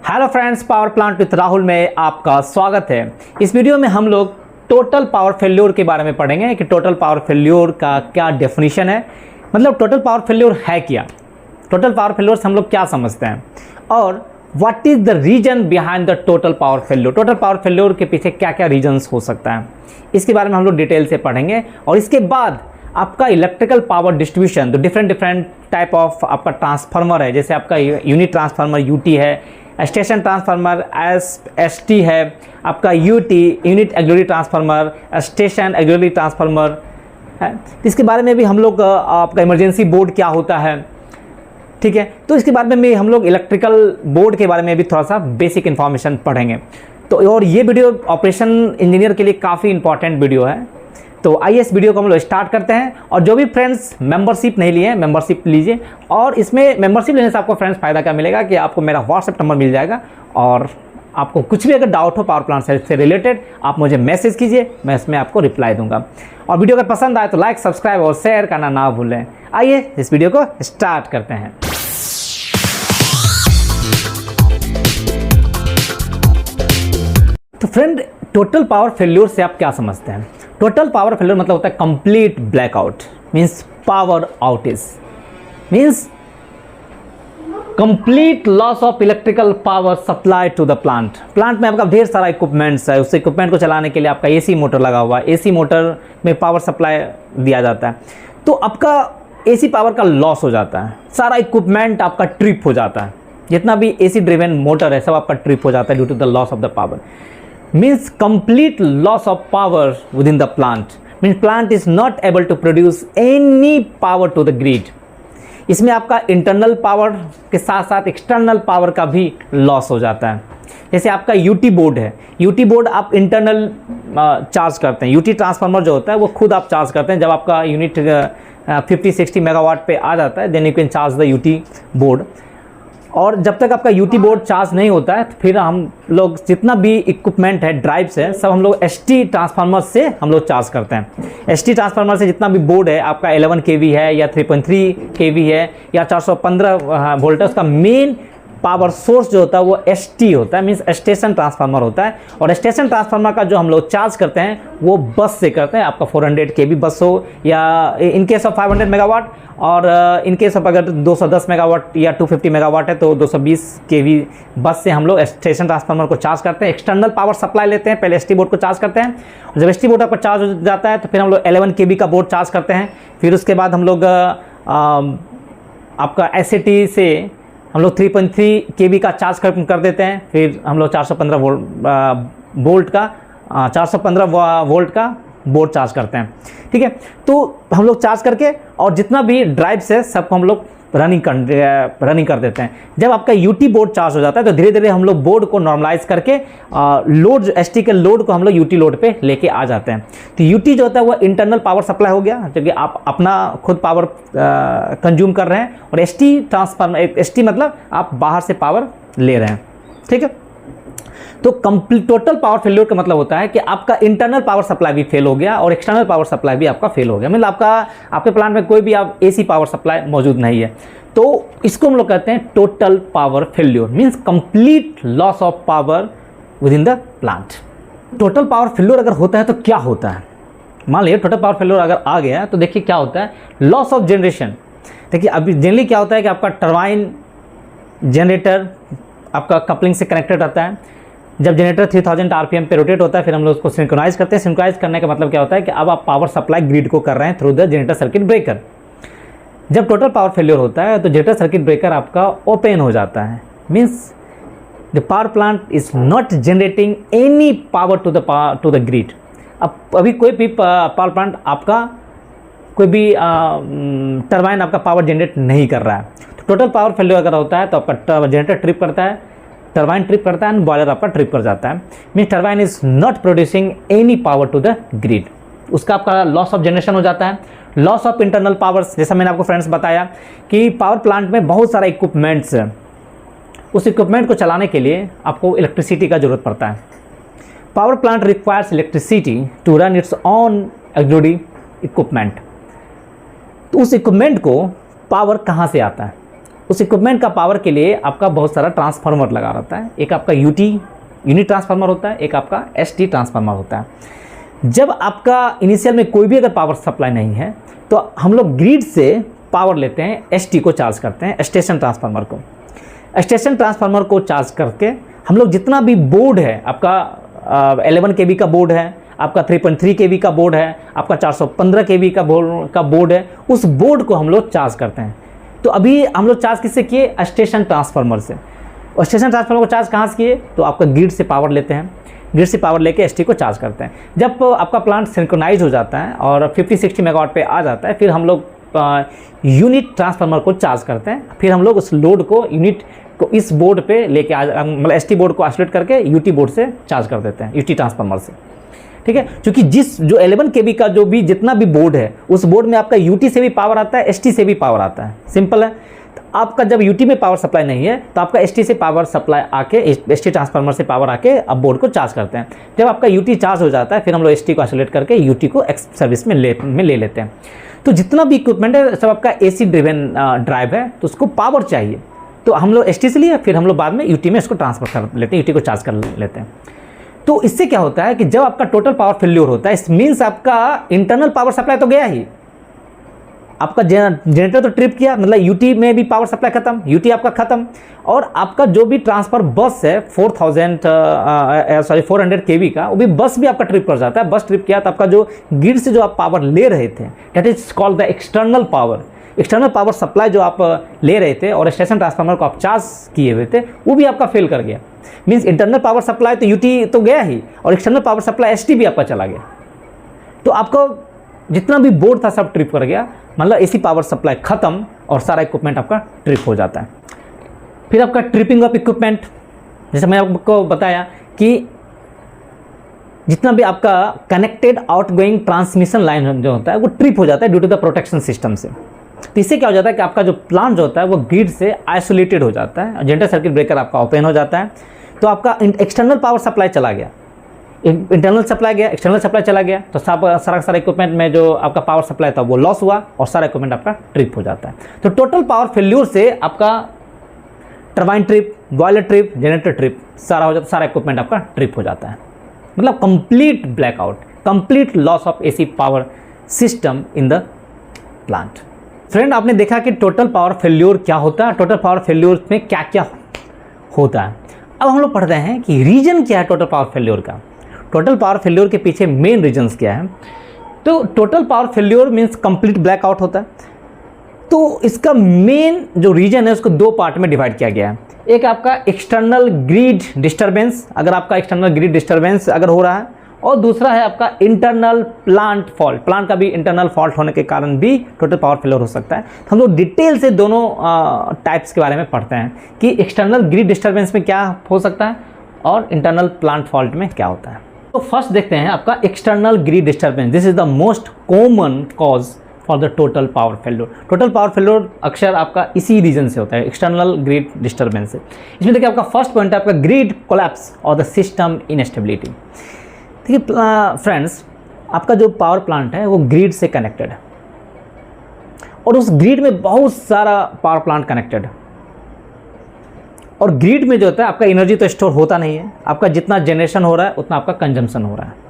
Hello friends, power plant with Rahul में आपका स्वागत है। इस वीडियो में हम लोग टोटल पावर फेल्योर के बारे में पढ़ेंगे कि टोटल पावर फेल्योर का क्या डेफिनेशन है, मतलब टोटल पावर फेल्योर है क्या, टोटल पावर फेल्योर से हम लोग क्या समझते हैं और what is the reason behind the total power failure. Total power failure के पीछे क्या क्या रीजन्स हो सकता है, इसके बारे में हम लोग डिटेल से पढ़ेंगे। और इसके बाद आपका इलेक्ट्रिकल पावर डिस्ट्रीब्यूशन, तो डिफरेंट टाइप ऑफ आपका ट्रांसफार्मर है, जैसे आपका यूनिट ट्रांसफार्मर यूटी है, स्टेशन ट्रांसफार्मर एसटी है, आपका UT unit auxiliary transformer, station auxiliary transformer है। इसके बारे में भी हम लोग आपका इमरजेंसी बोर्ड क्या होता है, ठीक है, तो इसके बारे में भी हम लोग इलेक्ट्रिकल बोर्ड के बारे में भी थोड़ा सा बेसिक इन्फॉर्मेशन पढ़ेंगे। तो और ये वीडियो ऑपरेशन इंजीनियर के लिए काफ़ी इंपॉर्टेंट वीडियो है। तो आइए इस वीडियो को हम लोग स्टार्ट करते हैं। और जो भी फ्रेंड्स मेंबरशिप नहीं लिए हैं, मेंबरशिप लीजिए। और इसमें मेंबरशिप लेने से आपको फ्रेंड्स फ़ायदा क्या मिलेगा कि आपको मेरा व्हाट्सएप नंबर मिल जाएगा और आपको कुछ भी अगर डाउट हो पावर प्लांट से रिलेटेड, आप मुझे मैसेज कीजिए, मैं इसमें आपको रिप्लाई दूंगा। और वीडियो अगर पसंद आए तो लाइक, सब्सक्राइब और शेयर करना ना भूलें। आइए इस वीडियो को स्टार्ट करते हैं। तो फ्रेंड, टोटल पावर फेल्योर से आप क्या समझते हैं? टोटल पावर फेल्योर मतलब होता है complete blackout, means power outage, means complete loss of electrical power supply to the plant. Plant में आपका ढेर सारा इक्विपमेंट्स है, उस इक्विपमेंट को चलाने के लिए आपका एसी मोटर लगा हुआ है, एसी मोटर में पावर सप्लाई दिया जाता है। तो आपका एसी पावर का लॉस हो जाता है, सारा इक्विपमेंट आपका ट्रिप हो जाता है, जितना भी एसी ड्रिवन मोटर है सब आपका ट्रिप हो जाता है due to the loss of the power. Means complete loss of power within the plant, means plant is not able to produce any power to the grid। इसमें आपका internal power के साथ साथ एक्सटर्नल पावर का भी loss हो जाता है। जैसे आपका यूटी बोर्ड है, यूटी बोर्ड आप इंटरनल चार्ज करते हैं, यूटी ट्रांसफार्मर जो होता है वो खुद आप चार्ज करते हैं। जब आपका यूनिट 50-60 मेगावाट पे आ जाता है then you can charge the UT board. और जब तक आपका यूटी बोर्ड चार्ज नहीं होता है तो फिर हम लोग जितना भी इक्विपमेंट है, ड्राइव्स है, सब हम लोग एसटी ट्रांसफार्मर से हम लोग चार्ज करते हैं। एसटी ट्रांसफार्मर से जितना भी बोर्ड है आपका 11 केवी है या 3.3 केवी है या 415 वोल्ट है, उसका मेन पावर सोर्स जो होता है वो एसटी होता है, मीन्स स्टेशन ट्रांसफार्मर होता है। और स्टेशन ट्रांसफार्मर का जो हम लोग चार्ज करते हैं वो बस से करते हैं, आपका 400 केवी बस हो या इन केस ऑफ 500 मेगावाट, और इन केस ऑफ अगर 210 मेगावाट या 250 मेगावाट है तो 220 केवी बस से हम लोग स्टेशन ट्रांसफार्मर को चार्ज करते हैं। एक्सटर्नल पावर सप्लाई लेते हैं, पहले एसटी बोर्ड को चार्ज करते हैं, और जब एसटी बोर्ड आपका चार्ज हो जाता है तो फिर हम लोग 11 केवी का बोर्ड चार्ज करते हैं। फिर उसके बाद हम लोग आपका एसटी से हम लोग 3.3 केवी का चार्ज कर देते हैं। फिर हम लोग 415 वोल्ट का 415 वोल्ट का बोर्ड चार्ज करते हैं, ठीक है। तो हम लोग चार्ज करके और जितना भी ड्राइव्स है सबको हम लोग रनिंग कर देते हैं। जब आपका यूटी बोर्ड चार्ज हो जाता है तो धीरे धीरे हम लोग बोर्ड को नॉर्मलाइज करके लोड, एसटी के लोड को हम लोग यूटी लोड पे लेके आ जाते हैं। तो यूटी जो होता है वो इंटरनल पावर सप्लाई हो गया, क्योंकि आप अपना खुद पावर कंज्यूम कर रहे हैं, और एसटी ट्रांसफार्मर, एसटी मतलब आप बाहर से पावर ले रहे हैं, ठीक है। तो कंप्लीट टोटल पावर फेल्योर का मतलब होता है कि आपका इंटरनल पावर सप्लाई भी फेल हो गया और एक्सटर्नल पावर सप्लाई भी आपका फेल हो गया, मतलब आपके प्लांट में कोई भी आप एसी पावर सप्लाई मौजूद नहीं है। तो इसको हम लोग कहते हैं total power failure, means complete loss of power with in the plant. Total power failure अगर होता है तो क्या होता है? मान लीजिए टोटल पावर फेल्योर अगर आ गया तो देखिए क्या होता है, लॉस ऑफ जनरेशन। देखिए अभी जनरली क्या होता है कि आपका टरबाइन जनरेटर आपका कपलिंग से कनेक्टेड रहता है। जब जनरेटर 3000 आरपीएम पे रोटेट होता है फिर हम लोग उसको सिंक्रोनाइज करते हैं। सिंक्रोनाइज करने का मतलब क्या होता है कि अब आप पावर सप्लाई ग्रिड को कर रहे हैं through the generator circuit breaker. जब टोटल पावर फेल्योर होता है तो जनरेटर सर्किट ब्रेकर आपका ओपन हो जाता है, means the power plant is not generating any power to the grid. अब अभी कोई भी पावर प्लांट आपका कोई भी टरबाइन आपका पावर जनरेट नहीं कर रहा है। तो टोटल पावर फेल्योर अगर होता है तो आपका जनरेटर ट्रिप करता है, टरबाइन ट्रिप करता है, बॉयलर आपका ट्रिप कर जाता है, mean turbine is not producing any power to the grid. उसका आपका लॉस ऑफ जनरेशन हो जाता है। लॉस ऑफ इंटरनल पावर्स, जैसा मैंने आपको फ्रेंड्स बताया कि पावर प्लांट में बहुत सारा इक्विपमेंट्स है, उस इक्विपमेंट को चलाने के लिए आपको इलेक्ट्रिसिटी का जरूरत पड़ता है। Power plant requires electricity to run its own auxiliary equipment. तो उस इक्विपमेंट को पावर कहाँ से आता है? उस इक्विपमेंट का पावर के लिए आपका बहुत सारा ट्रांसफार्मर लगा रहता है। एक आपका यूनिट ट्रांसफार्मर होता है, एक आपका एसटी ट्रांसफार्मर होता है। जब आपका इनिशियल में कोई भी अगर पावर सप्लाई नहीं है तो हम लोग ग्रिड से पावर लेते हैं, एसटी को चार्ज करते हैं, स्टेशन ट्रांसफार्मर को। स्टेशन ट्रांसफार्मर को चार्ज करके हम लोग जितना भी बोर्ड है, आपका 11 केवी का बोर्ड है, आपका 3.3 केवी का बोर्ड है, आपका 415 केवी का बोर्ड है, उस बोर्ड को हम लोग चार्ज करते हैं। तो अभी हम लोग चार्ज किससे किए? स्टेशन ट्रांसफार्मर से। और स्टेशन ट्रांसफार्मर को चार्ज कहाँ से किए? तो आपका ग्रिड से पावर लेते हैं, ग्रिड से पावर लेके एसटी को चार्ज करते हैं। जब आपका प्लांट सिंक्रोनाइज हो जाता है और 50-60 मेगावाट पे आ जाता है, फिर हम लोग यूनिट ट्रांसफार्मर को चार्ज करते हैं। फिर हम लोग उस लोड को, यूनिट को इस बोर्ड पे लेके मतलब एसटी बोर्ड को आइसोलेट करके यूटी बोर्ड से चार्ज कर देते हैं, यूटी ट्रांसफार्मर से। ठीक है, क्योंकि जो 11 केवी का जो भी जितना भी बोर्ड है, उस बोर्ड में आपका यूटी से भी पावर आता है, एसटी से भी पावर आता है। सिंपल है। तो आपका जब यूटी में पावर सप्लाई नहीं है तो आपका एसटी से पावर सप्लाई आके, एसटी ट्रांसफार्मर से पावर आके अब बोर्ड को चार्ज करते हैं। जब आपका यूटी चार्ज हो जाता है, फिर हम लोग एसटी को आइसोलेट करके यूटी को सर्विस में ले लेते हैं। तो जितना भी इक्विपमेंट है सब आपका एसी ड्रिवन ड्राइव है, तो उसको पावर चाहिए। तो हम लोग एसटी से लिए, फिर हम लोग बाद में यूटी में इसको ट्रांसफर कर लेते हैं, यूटी को चार्ज कर लेते हैं। तो इससे क्या होता है कि जब आपका टोटल पावर फेल्योर होता है, इस मीन्स आपका इंटरनल पावर सप्लाई तो गया ही, आपका जनरेटर तो ट्रिप किया, मतलब यूटी में भी पावर सप्लाई खत्म, यूटी आपका खत्म, और आपका जो भी ट्रांसफर बस है 400 केवी का, वो भी बस भी आपका ट्रिप कर जाता है। बस ट्रिप किया तो आपका जो ग्रिड से जो आप पावर ले रहे थे, that is called the external power. External power supply जो आप ले रहे थे और स्टेशन ट्रांसफार्मर को आप चार्ज किए हुए थे, वो भी आपका फेल कर गया। मीन्स इंटरनल पावर सप्लाई तो यूटी तो गया ही, और एक्सटर्नल पावर सप्लाई एसटी भी आपका चला गया। तो आपका जितना भी बोर्ड था सब ट्रिप कर गया, मतलब एसी पावर सप्लाई खत्म और सारा इक्विपमेंट आपका ट्रिप हो जाता है। फिर आपका ट्रिपिंग ऑफ इक्विपमेंट, जैसे मैं आपको बताया कि जितना भी आपका कनेक्टेड आउटगोइंग ट्रांसमिशन लाइन जो होता है वो ट्रिप हो जाता है due to the protection system से। तो इससे क्या हो जाता है कि आपका जो प्लांट जो होता है वो ग्रिड से आइसोलेटेड हो जाता है, जनरेटर सर्किट ब्रेकर आपका ओपन हो जाता है। तो आपका एक्सटर्नल पावर सप्लाई चला गया, इंटरनल सप्लाई गया, एक्सटर्नल सप्लाई चला गया, तो सारा इक्विपमेंट में जो आपका पावर सप्लाई था वो लॉस हुआ और सारा इक्विपमेंट आपका ट्रिप हो जाता है। तो टोटल पावर फेल्यूर से आपका turbine trip, boiler trip, generator trip सारा हो जाता है, सारा इक्विपमेंट आपका ट्रिप हो जाता है। मतलब complete blackout, complete loss of AC power system in the plant. Friend, आपने देखा कि टोटल पावर फेल्योर क्या होता है, टोटल पावर फेल्योर में क्या क्या होता है। अब हम लोग पढ़ते हैं कि रीजन क्या है टोटल पावर फेल्योर का, टोटल पावर फेल्योर के पीछे मेन रीजंस क्या है। तो total power failure means complete blackout होता है। तो इसका मेन जो रीजन है उसको दो पार्ट में डिवाइड किया गया है। एक आपका एक्सटर्नल ग्रिड डिस्टर्बेंस, अगर आपका एक्सटर्नल ग्रिड डिस्टर्बेंस अगर हो रहा है, और दूसरा है आपका इंटरनल प्लांट फॉल्ट। प्लांट का भी इंटरनल फॉल्ट होने के कारण भी टोटल पावर फेल्योर हो सकता है। तो हम लोग डिटेल से दोनों टाइप्स के बारे में पढ़ते हैं कि एक्सटर्नल ग्रिड डिस्टर्बेंस में क्या हो सकता है और इंटरनल प्लांट फॉल्ट में क्या होता है। तो फर्स्ट देखते हैं आपका external grid disturbance. This is the most common cause for the total power failure. Total power failure अक्सर आपका इसी रीजन से होता है, एक्सटर्नल ग्रिड डिस्टर्बेंस से। इसमें देखिए आपका फर्स्ट पॉइंट है आपका ग्रिड कोलैप्स और द सिस्टम इनस्टेबिलिटी। देखिए फ्रेंड्स, आपका जो पावर प्लांट है वो ग्रिड से कनेक्टेड है और उस ग्रिड में बहुत सारा पावर प्लांट कनेक्टेड है, और ग्रिड में जो होता है आपका एनर्जी तो स्टोर होता नहीं है, आपका जितना जनरेशन हो रहा है उतना आपका कंजम्पशन हो रहा है।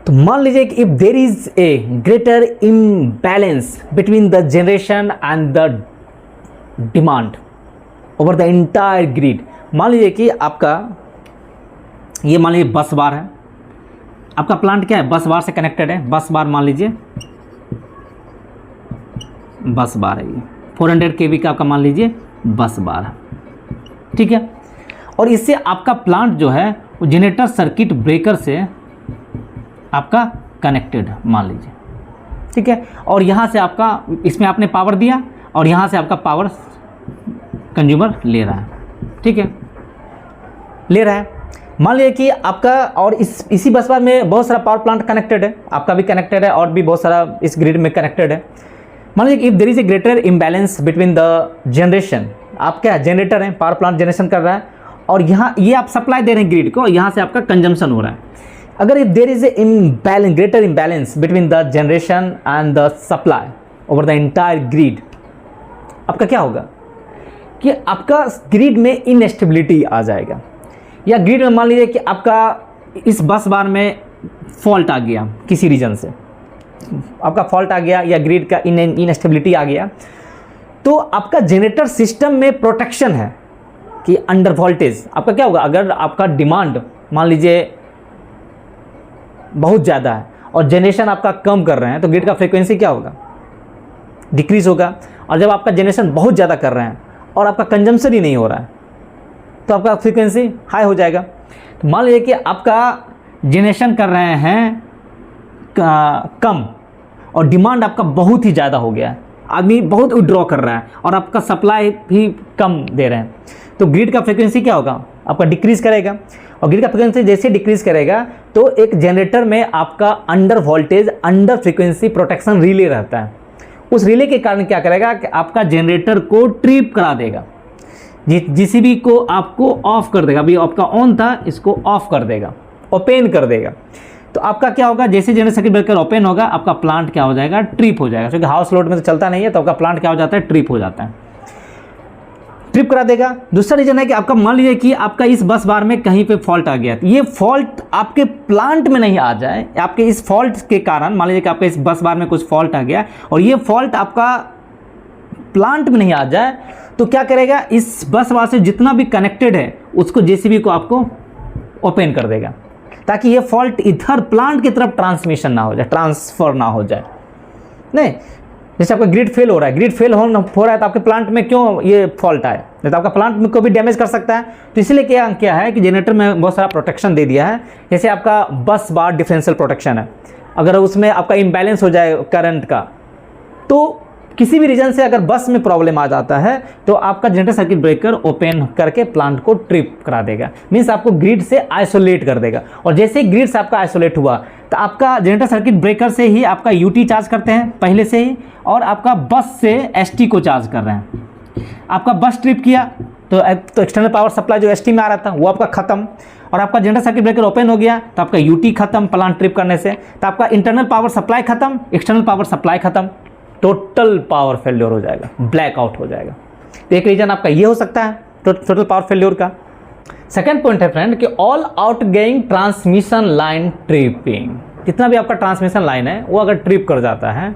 तो मान लीजिए कि if there is a greater imbalance between the generation and the demand over the entire grid. मान लीजिए कि आपका ये मान लीजिए बस बार है, आपका प्लांट क्या है बस बार से कनेक्टेड है। बस बार मान लीजिए बस बार है, ये 400 केवी का आपका मान लीजिए बस बार है, ठीक है। और इससे आपका प्लांट जो है वो जनरेटर सर्किट ब्रेकर से आपका कनेक्टेड मान लीजिए, ठीक है। और यहाँ से आपका इसमें आपने पावर दिया और यहाँ से आपका पावर कंज्यूमर ले रहा है, ठीक है, ले रहा है। मान लीजिए कि आपका और इसी बस बार में बहुत सारा पावर प्लांट कनेक्टेड है, आपका भी कनेक्टेड है और भी बहुत सारा इस ग्रिड में कनेक्टेड है। मान लीजिए if there is a greater imbalance between the generation, आप क्या जनरेटर हैं, पावर प्लांट जनरेशन कर रहा है और यहाँ ये आप सप्लाई दे रहे हैं ग्रिड को, यहाँ से आपका कंजम्पशन हो रहा है। अगर if there is a imbalance, greater imbalance between the generation and the supply over the entire grid, आपका क्या होगा कि आपका ग्रिड में इनस्टेबिलिटी आ जाएगा, या ग्रिड में मान लीजिए कि आपका इस बस बार में फॉल्ट आ गया, किसी रीजन से आपका फॉल्ट आ गया या ग्रिड का इनस्टेबिलिटी आ गया, तो आपका जनरेटर सिस्टम में प्रोटेक्शन है कि अंडर वोल्टेज आपका क्या होगा। अगर आपका डिमांड मान लीजिए बहुत ज़्यादा है और जनरेशन आपका कम कर रहे हैं, तो ग्रिड का फ्रीक्वेंसी क्या होगा, डिक्रीज होगा। और जब आपका जनरेशन बहुत ज़्यादा कर रहे हैं और आपका कंजम्पशन ही नहीं हो रहा है, तो आपका फ्रीक्वेंसी हाई हो जाएगा। तो मान लीजिए कि आपका जनरेशन कर रहे हैं कम और डिमांड आपका बहुत ही ज़्यादा हो गया है, आदमी बहुत विड्रॉ कर रहा है और आपका सप्लाई भी कम दे रहे हैं, तो ग्रिड का फ्रीक्वेंसी क्या होगा, आपका डिक्रीज़ करेगा। और ग्रिड का फ्रीक्वेंसी जैसे डिक्रीज़ करेगा तो एक जनरेटर में आपका under voltage under frequency protection relay रहता है। उस रिले के कारण क्या करेगा कि आपका जनरेटर को ट्रिप करा देगा, जीसीबी को आपको ऑफ कर देगा। अभी आपका ऑन था, इसको ऑफ कर देगा, ओपन कर देगा। तो आपका क्या होगा, जैसे जनरेटर सर्किट ब्रेकर ओपन होगा आपका प्लांट क्या हो जाएगा, ट्रिप हो जाएगा। क्योंकि हाउस लोड में तो चलता नहीं है, तो आपका प्लांट क्या हो जाता है, ट्रिप हो जाता है, ट्रिप करा देगा। दूसरा रीजन है कि आपका मान लीजिए कि आपका इस बस बार में कहीं पे फॉल्ट आ गया, तो ये फॉल्ट आपके प्लांट में नहीं आ जाए, आपके इस फॉल्ट के कारण मान लीजिए कि आपके इस बस बार में कुछ फॉल्ट आ गया और ये फॉल्ट आपका प्लांट में नहीं आ जाए, तो क्या करेगा, इस बस बार से जितना भी कनेक्टेड है उसको जेसीबी को आपको ओपन कर देगा, ताकि ये फॉल्ट इधर प्लांट की तरफ ट्रांसमिशन ना हो जाए, ट्रांसफर ना हो जाए। नहीं, जैसे आपका ग्रिड फेल हो रहा है, ग्रिड फेल हो रहा है तो आपके प्लांट में क्यों ये फॉल्ट आए, नहीं तो आपका प्लांट में को भी डैमेज कर सकता है। तो इसलिए क्या है कि जनरेटर में बहुत सारा प्रोटेक्शन दे दिया है। जैसे आपका बस बार डिफरेंशियल प्रोटेक्शन है, अगर उसमें आपका इम्बैलेंस हो जाए करंट का, तो किसी भी रीजन से अगर बस में प्रॉब्लम आ जाता है तो आपका जनरेटर सर्किट ब्रेकर ओपन करके प्लांट को ट्रिप करा देगा, मीन्स आपको ग्रिड से आइसोलेट कर देगा। और जैसे ही ग्रिड से आपका आइसोलेट हुआ तो आपका जनरेटर सर्किट ब्रेकर से ही आपका यूटी चार्ज करते हैं पहले से ही, और आपका बस से एसटी को चार्ज कर रहे हैं। आपका बस ट्रिप किया तो एक्सटर्नल पावर सप्लाई जो एसटी में आ रहा था वो आपका खत्म, और आपका जनरेटर सर्किट ब्रेकर ओपन हो गया तो आपका यूटी खत्म प्लांट ट्रिप करने से, तो आपका इंटरनल पावर सप्लाई खत्म, एक्सटर्नल पावर सप्लाई खत्म, टोटल पावर फेल्योर हो जाएगा, ब्लैकआउट हो जाएगा। तो एक रीजन आपका ये हो सकता है टोटल पावर फेल्योर का। सेकंड पॉइंट है फ्रेंड कि all outgoing transmission line tripping, जितना भी आपका ट्रांसमिशन लाइन है वो अगर ट्रिप कर जाता है,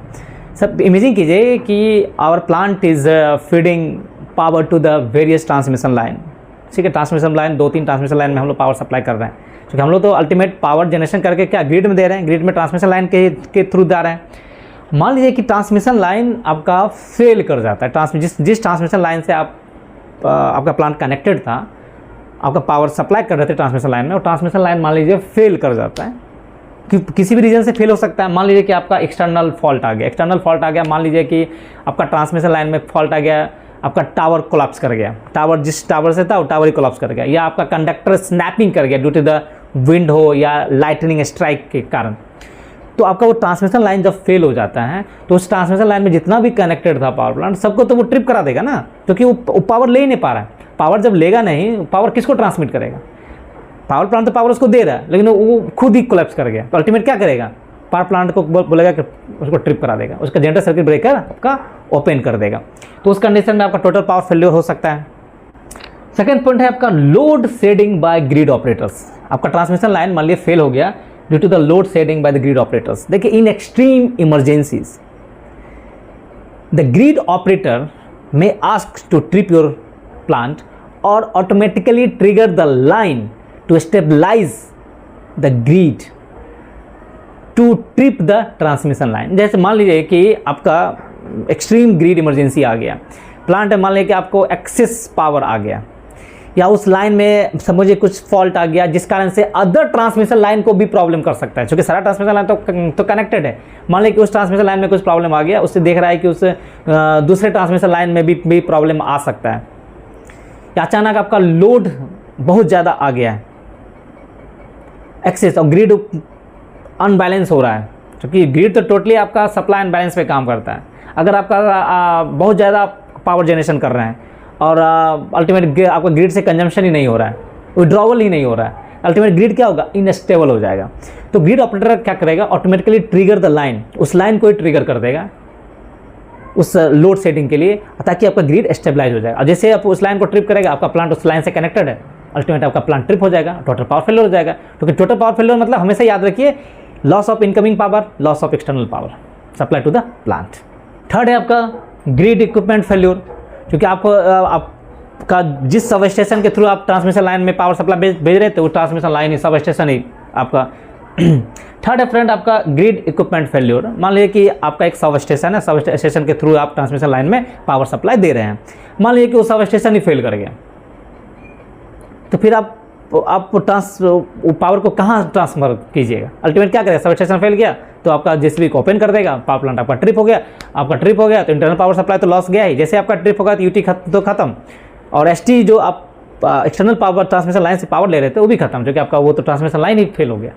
सब इमेजिन कीजिए कि our plant is feeding power to the various transmission line. ठीक है, ट्रांसमिशन लाइन 2-3 ट्रांसमिशन लाइन में हम लोग पावर सप्लाई कर रहे हैं, क्योंकि हम लोग तो अल्टीमेट पावर जनरेशन करके क्या ग्रिड में दे रहे हैं, ग्रिड में ट्रांसमिशन लाइन के थ्रू जा रहे हैं। मान लीजिए कि ट्रांसमिशन लाइन आपका फेल कर जाता है, जिस ट्रांसमिशन लाइन से आपका प्लांट कनेक्टेड था, आपका पावर सप्लाई कर रहे थे ट्रांसमिशन लाइन में, और ट्रांसमिशन लाइन मान लीजिए फेल कर जाता है, किसी भी रीजन से फेल हो सकता है। मान लीजिए कि आपका एक्सटर्नल फॉल्ट आ गया, मान लीजिए कि आपका ट्रांसमिशन लाइन में फॉल्ट आ गया, आपका टावर कोलैप्स कर गया, टावर जिस टावर से था वो टावर ही कोलैप्स कर गया, या आपका कंडक्टर स्नैपिंग कर गया ड्यू टू द विंड हो या लाइटनिंग स्ट्राइक के कारण। तो आपका वो ट्रांसमिशन लाइन जब फेल हो जाता है तो उस ट्रांसमिशन लाइन में जितना भी कनेक्टेड था पावर प्लांट सबको तो वो ट्रिप करा देगा ना, क्योंकि वो पावर ले ही नहीं पा रहा है। पावर जब लेगा नहीं, पावर किसको ट्रांसमिट करेगा, पावर प्लांट तो पावर उसको दे रहा है, लेकिन वो खुद ही कोलैप्स कर गया, तो अल्टीमेट क्या करेगा, पावर प्लांट को बोलेगा कि उसको ट्रिप करा देगा, उसका जनरेटर सर्किट ब्रेकर आपका ओपन कर देगा। तो उस कंडीशन में आपका टोटल पावर फेल्योर हो सकता है। सेकेंड पॉइंट है आपका load shedding by grid operators. आपका ट्रांसमिशन लाइन मान लीजिए फेल हो गया due to the load shedding by the grid operators. देखिए, in extreme emergencies the grid operator may ask to trip your plant or automatically trigger the line to stabilize the grid to trip the transmission line। जैसे मान लीजिए कि आपका extreme grid emergency आ गया, plant में मान लीजिए कि आपको एक्सेस पावर आ गया, या उस लाइन में समझिए कुछ फॉल्ट आ गया जिस कारण से अदर ट्रांसमिशन लाइन को भी प्रॉब्लम कर सकता है, क्योंकि सारा ट्रांसमिशन लाइन तो कनेक्टेड है। मान लीजिए कि उस ट्रांसमिशन लाइन में कुछ प्रॉब्लम आ गया, उससे देख रहा है कि उस दूसरे ट्रांसमिशन लाइन में भी प्रॉब्लम आ सकता है, या अचानक आपका लोड बहुत ज़्यादा आ गया है, एक्सेस और ग्रिड अनबैलेंस हो रहा है, क्योंकि ग्रिड तो टोटली आपका सप्लाई अनबैलेंस पे काम करता है। अगर आपका बहुत ज़्यादा पावर जनरेशन कर रहे हैं और अल्टीमेट आपका ग्रिड से कंजम्पशन ही नहीं हो रहा है, विड्रॉवल ही नहीं हो रहा है, अल्टीमेट ग्रिड क्या होगा, इनस्टेबल हो जाएगा। तो ग्रिड ऑपरेटर क्या करेगा, ऑटोमेटिकली ट्रिगर द लाइन, उस लाइन को ही ट्रिगर कर देगा उस लोड सेटिंग के लिए, ताकि आपका ग्रिड स्टेबलाइज हो जाएगा। और जैसे आप उस लाइन को ट्रिप करेगा, आपका प्लांट उस लाइन से कनेक्टेड है, अल्टीमेट आपका प्लांट ट्रिप हो जाएगा, टोटल पावर फेलियर हो जाएगा। क्योंकि टोटल पावर फेलियर मतलब हमेशा याद रखिए, loss of incoming power, loss of external power supply to the plant. Third है आपका ग्रिड इक्विपमेंट फेल्योर, क्योंकि आपका जिस सब स्टेशन के थ्रू आप ट्रांसमिशन लाइन में पावर सप्लाई भेज रहे थे, वो ट्रांसमिशन लाइन ही सब स्टेशन ही आपका थर्ड है फ्रेंड आपका ग्रिड इक्विपमेंट फेल्योर। मान लीजिए कि आपका एक सब स्टेशन है, सब स्टेशन के थ्रू आप ट्रांसमिशन लाइन में पावर सप्लाई दे रहे हैं, मान लीजिए कि वो सब स्टेशन ही फेल कर गया, तो फिर आप पावर को कहाँ ट्रांसफर कीजिएगा? अल्टीमेट क्या करेगा? सब स्टेशन फेल गया तो आपका जेसीबी को ओपन कर देगा, पावर प्लांट आपका ट्रिप हो गया। आपका ट्रिप हो गया तो इंटरनल पावर सप्लाई तो लॉस गया ही, जैसे आपका ट्रिप होगा तो यूटी तो खत्म, और एसटी जो आप एक्सटर्नल पावर ट्रांसमिशन लाइन से पावर ले रहे थे वो भी खत्म, जो कि आपका वो तो ट्रांसमिशन लाइन ही फेल हो गया।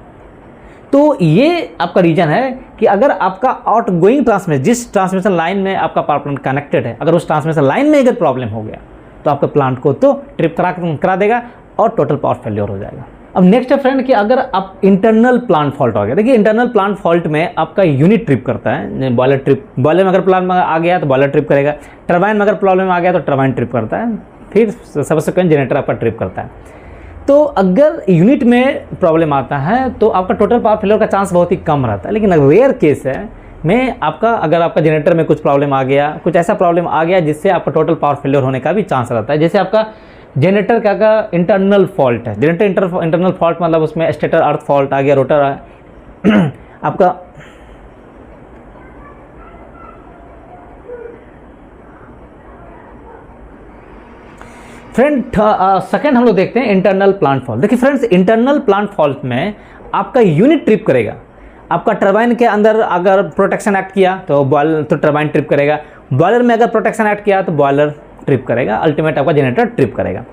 तो ये आपका रीजन है कि अगर आपका आउट गोइंग ट्रांसमिशन, जिस ट्रांसमिशन लाइन में आपका पावर प्लांट कनेक्टेड है, अगर उस ट्रांसमिशन लाइन में अगर प्रॉब्लम हो गया तो आपके प्लांट को तो ट्रिप करा देगा और टोटल पावर फेल्योर हो जाएगा। अब नेक्स्ट है फ्रेंड कि अगर आप इंटरनल प्लांट फॉल्ट हो गया, देखिए इंटरनल प्लांट फॉल्ट में आपका यूनिट ट्रिप करता है, बॉयलर ट्रिप, बॉयलर में अगर प्रॉब्लम आ गया तो बॉयलर ट्रिप करेगा, टरबाइन में अगर प्रॉब्लम आ गया तो टरबाइन ट्रिप करता है, फिर सबसेक्वेंट जनरेटर आपका ट्रिप करता है। तो अगर यूनिट में प्रॉब्लम आता है तो आपका टोटल पावर फेल्योर का चांस बहुत ही कम रहता है। लेकिन रेयर केस है में आपका, अगर आपका जनरेटर में कुछ प्रॉब्लम आ गया, कुछ ऐसा प्रॉब्लम आ गया जिससे आपका टोटल पावर फेल्योर होने का भी चांस रहता है। जैसे आपका जनरेटर का इंटरनल फॉल्ट है, जनरेटर इंटरनल फॉल्ट मतलब उसमें स्टेटर अर्थ फॉल्ट आ गया, रोटर आपका फ्रेंड सेकंड हम लोग देखते हैं इंटरनल प्लांट फॉल्ट। देखिए फ्रेंड्स, इंटरनल प्लांट फॉल्ट में आपका यूनिट ट्रिप करेगा, आपका टरबाइन के अंदर अगर प्रोटेक्शन एक्ट किया तो बॉयलर तो टरबाइन ट्रिप करेगा, बॉयलर में अगर प्रोटेक्शन एक्ट किया तो बॉयलर ट्रिप करेगा, अल्टीमेट आपका जनरेटर ट्रिप करेगा।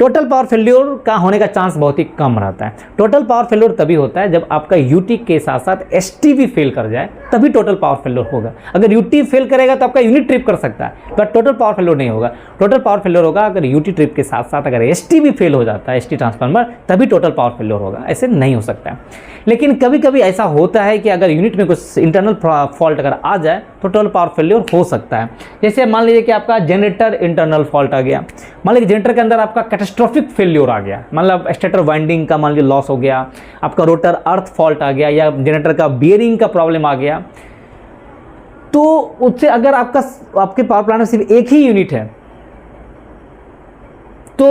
टोटल पावर फेल्योर का होने का चांस बहुत ही कम रहता है। टोटल पावर फेल्योर तभी होता है जब आपका यूटी के साथ साथ एसटी भी फेल कर जाए, तभी टोटल पावर फेल्योर होगा। अगर यूटी फेल करेगा तो आपका यूनिट ट्रिप कर सकता है, बट टोटल पावर फेल्योर नहीं होगा। टोटल पावर फेल्योर होगा अगर यूटी ट्रिप के साथ साथ अगर एसटी भी फेल हो जाता है, एसटी ट्रांसफार्मर, तभी टोटल पावर फेल्योर होगा, ऐसे नहीं हो सकता है। लेकिन कभी कभी ऐसा होता है कि अगर यूनिट में कुछ इंटरनल फॉल्ट अगर आ जाए तो टोटल पावर फेल्योर हो सकता है। जैसे मान लीजिए कि आपका जनरेटर इंटरनल फॉल्ट आ गया, मान लीजिए जनरेटर के अंदर आपका कैटास्ट्रोफिक फेल्योर आ गया, मतलब स्टेटर वाइंडिंग का मान लीजिए लॉस हो गया, आपका रोटर अर्थ फॉल्ट आ गया, या जनरेटर का बियरिंग का प्रॉब्लम आ गया, तो उससे अगर आपके पावर प्लांट में सिर्फ एक ही यूनिट है तो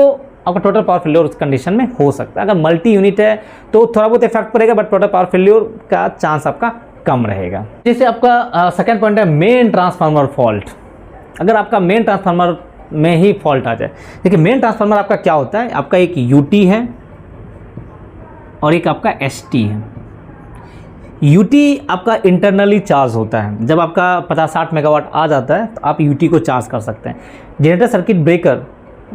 आपका टोटल पावर फेल्योर उस कंडीशन में हो सकता है। अगर मल्टी यूनिट है तो थोड़ा बहुत इफेक्ट पड़ेगा, बट टोटल पावर फेल्योर का चांस आपका कम रहेगा। जैसे आपका सेकंड पॉइंट है मेन ट्रांसफार्मर फॉल्ट। अगर आपका मेन ट्रांसफार्मर में ही फॉल्ट आ जाए, देखिए मेन ट्रांसफार्मर आपका क्या होता है, आपका एक यूटी है और एक आपका एसटी है। यूटी आपका इंटरनली चार्ज होता है, जब आपका 50-60 मेगावाट आ जाता है तो आप यूटी को चार्ज कर सकते हैं। जनरेटर सर्किट ब्रेकर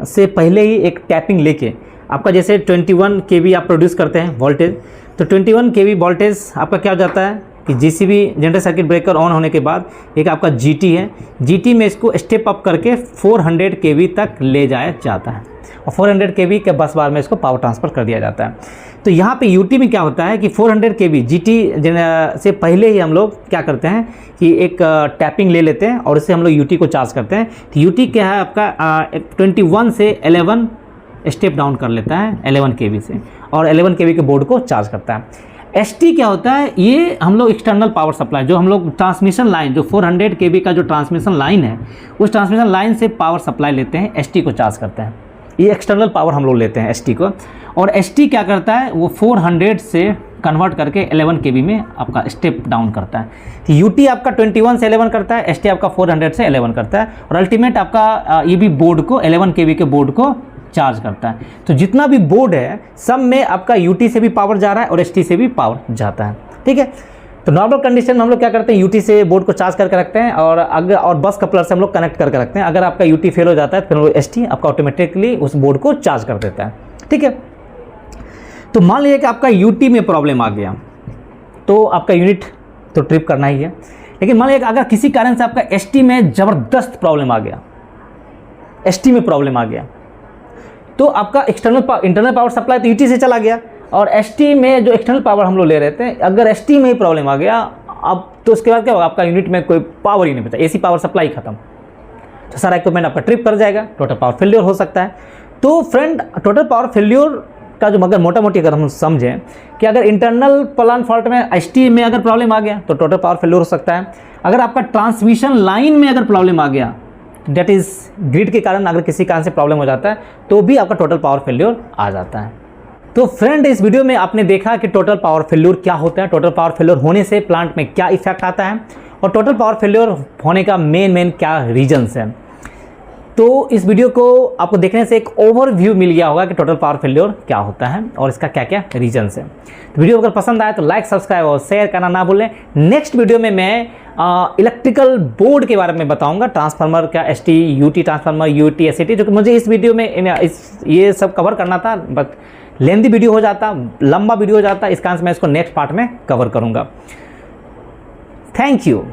से पहले ही एक टैपिंग लेके आपका जैसे 21 kV आप प्रोड्यूस करते हैं वोल्टेज, तो 21 kV वोल्टेज आपका क्या हो जाता है कि GCB generator circuit breaker on होने के बाद एक आपका जीटी है, जीटी में इसको स्टेप अप करके 400 kV तक ले जाया जाता है और 400 kV के बस बार में इसको पावर ट्रांसफ़र कर दिया जाता है। तो यहाँ पे यूटी में क्या होता है कि 400 kV जीटी से पहले ही हम लोग क्या करते हैं कि एक टैपिंग ले लेते हैं और इससे हम लोग यूटी को चार्ज करते हैं। तो यूटी क्या है आपका 21 से 11 स्टेप डाउन कर लेता है 11 kV से, और 11 kV के बोर्ड को चार्ज करता है। एसटी क्या होता है, ये हम लोग एक्सटर्नल पावर सप्लाई, जो हम लोग ट्रांसमिशन लाइन, जो 400 kV का जो ट्रांसमिशन लाइन है, उस ट्रांसमिशन लाइन से पावर सप्लाई लेते हैं, एसटी को चार्ज करते हैं। ये एक्सटर्नल पावर हम लोग लेते हैं एसटी को, और एसटी क्या करता है, वो 400 से कन्वर्ट करके 11 kV में आपका स्टेप डाउन करता है। तो यूटी आपका 21 से 11 करता है, एसटी आपका 400 से 11 करता है, और अल्टीमेट आपका ये भी बोर्ड को 11 kV के बोर्ड को चार्ज करता है। तो जितना भी बोर्ड है सब में आपका यूटी से भी पावर जा रहा है और एसटी से भी पावर जाता है, ठीक है। तो नॉर्मल कंडीशन में हम लोग क्या करते हैं, यूटी से बोर्ड को चार्ज करके रखते हैं, और बस कपलर से हम लोग कनेक्ट करके रखते हैं। अगर आपका यूटी फेल हो जाता है फिर एसटी आपका ऑटोमेटिकली उस बोर्ड को चार्ज कर देता है, ठीक है। तो मान लीजिए कि आपका यूटी में प्रॉब्लम आ गया तो आपका यूनिट तो ट्रिप करना ही है, लेकिन मान लीजिए अगर किसी कारण से आपका एसटी में ज़बरदस्त प्रॉब्लम आ गया, एसटी में प्रॉब्लम आ गया, तो आपका इंटरनल पावर सप्लाई तो यूटी से चला गया, और एसटी में जो एक्सटर्नल पावर हम लोग ले रहे थे, अगर एसटी में ही प्रॉब्लम आ गया अब तो उसके बाद क्या होगा, आपका यूनिट में कोई पावर ही नहीं बचा, एसी पावर सप्लाई खत्म, तो सारा इक्विपमेंट आपका ट्रिप कर जाएगा, टोटल पावर फेल्योर हो सकता है। तो फ्रेंड टोटल पावर फेल्योर का जो अगर मोटा मोटी अगर हम समझें कि अगर इंटरनल प्लांट फॉल्ट में एसटी में अगर प्रॉब्लम आ गया तो टोटल पावर फेल्योर हो सकता है। अगर आपका ट्रांसमिशन लाइन में अगर प्रॉब्लम आ गया, डेट इज़ ग्रिड के कारण अगर किसी कारण से प्रॉब्लम हो जाता है तो भी आपका टोटल पावर फेल्योर आ जाता है। तो फ्रेंड इस वीडियो में आपने देखा कि टोटल पावर फेल्योर क्या होता है, टोटल पावर फेल्योर होने से प्लांट में क्या इफेक्ट आता है और टोटल पावर फेल्योर होने का मेन क्या रीजन्स है। तो इस वीडियो को आपको देखने से एक ओवरव्यू मिल गया होगा कि टोटल पावर फेल्योर क्या होता है और इसका क्या क्या रीजन्स है। तो वीडियो अगर पसंद आए तो लाइक, सब्सक्राइब और शेयर करना ना भूलें। नेक्स्ट वीडियो में मैं इलेक्ट्रिकल बोर्ड के बारे में बताऊंगा, ट्रांसफार्मर का, ST, UT transformer, UT, ST, जो कि मुझे इस वीडियो में ये सब कवर करना था, बट लेंथी वीडियो हो जाता, लंबा वीडियो हो जाता, इस कारण से मैं इसको नेक्स्ट पार्ट में कवर करूँगा। Thank you.